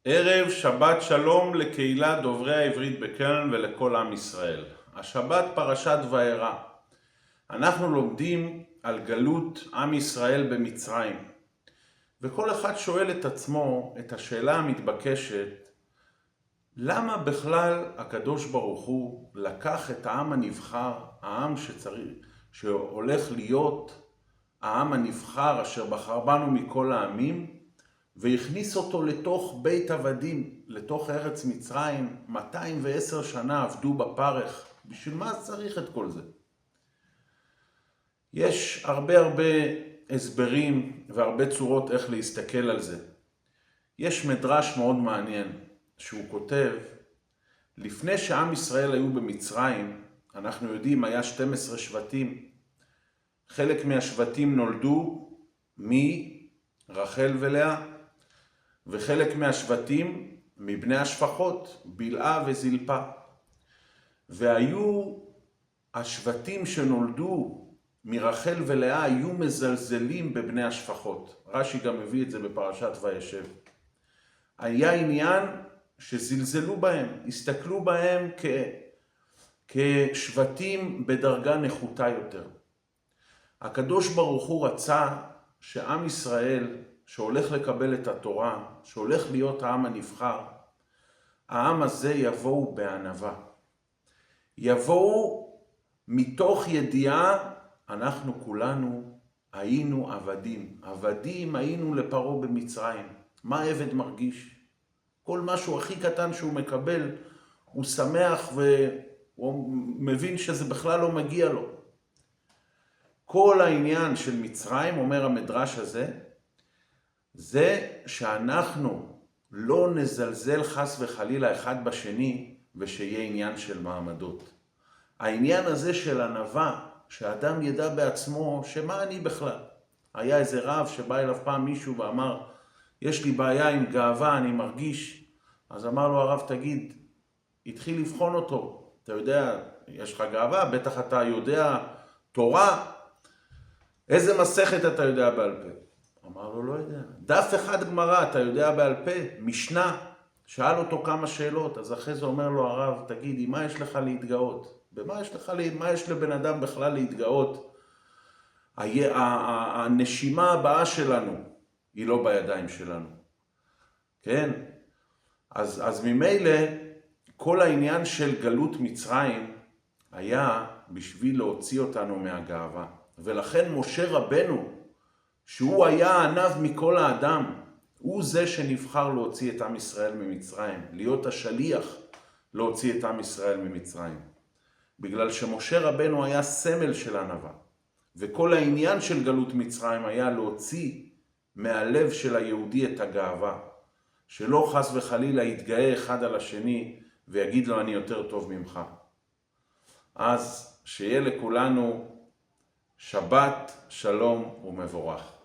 ערב שבת שלום לקהילת דוברי העברית בקרן ולכל עם ישראל. השבת פרשת וארא. אנחנו לומדים על גלות עם ישראל במצרים. וכל אחד שואל את עצמו את השאלה המתבקשת, למה בכלל הקדוש ברוך הוא לקח את העם הנבחר, העם שהולך להיות העם הנבחר אשר בחר בנו מכל העמים, והכניס אותו לתוך בית עבדים, לתוך ארץ מצרים. 210 שנה עבדו בפרך. בשביל מה צריך את כל זה? יש הרבה הסברים והרבה צורות איך להסתכל על זה. יש מדרש מאוד מעניין שהוא כותב, לפני שעם ישראל היו במצרים, אנחנו יודעים, היה 12 שבטים. חלק מהשבטים נולדו מרחל ולאה, וחלק מהשבטים מבני השפחות, בלעה וזלפה. והיו השבטים שנולדו מרחל ולאה היו מזלזלים בבני השפחות. רש"י גם מביא את זה בפרשת וישב. היה עניין שזלזלו בהם, הסתכלו בהם כשבטים בדרגה נחותה יותר. הקדוש ברוך הוא רצה שעם ישראל שהולך לקבל את התורה, שהולך להיות העם הנבחר, העם הזה יבואו בענווה. יבואו מתוך ידיעה, אנחנו כולנו היינו עבדים. עבדים היינו לפרעה במצרים. מה עבד מרגיש? כל משהו הכי קטן שהוא מקבל, הוא שמח והוא מבין שזה בכלל לא מגיע לו. כל העניין של מצרים, אומר המדרש הזה, זה שאנחנו לא נזלזל חס וחלילה אחד בשני, ושיהיה עניין של מעמדות. העניין הזה של ענווה, שאדם ידע בעצמו שמה אני בכלל. היה איזה רב שבא אליו פעם מישהו ואמר, יש לי בעיה עם גאווה, אני מרגיש. אז אמר לו הרב, תגיד, התחיל לבחון אותו. אתה יודע, יש לך גאווה, בטח אתה יודע תורה. איזה מסכת אתה יודע בעל פה? אמר לו, לא יודע. דף אחד גמרא, אתה יודע בעל פה? משנה. שאל אותו כמה שאלות, אז אחרי זה אומר לו הרב, תגיד, עם מה יש לך להתגאות? מה יש לבן אדם בכלל להתגאות? הנשימה הבאה שלנו היא לא בידיים שלנו. כן? אז ממילא כל העניין של גלות מצרים היה בשביל להוציא אותנו מהגאווה. ולכן משה רבנו, שהוא היה הענב מכל האדם, הוא זה שנבחר להוציא את עם ישראל ממצרים, להיות השליח להוציא את עם ישראל ממצרים. בגלל שמשה רבנו היה סמל של ענווה, וכל העניין של גלות מצרים היה להוציא מהלב של היהודי את הגאווה, שלא חס וחלילה יתגאה אחד על השני ויגיד לו אני יותר טוב ממך. אז שיהיה לכולנו שבת שלום ומבורך.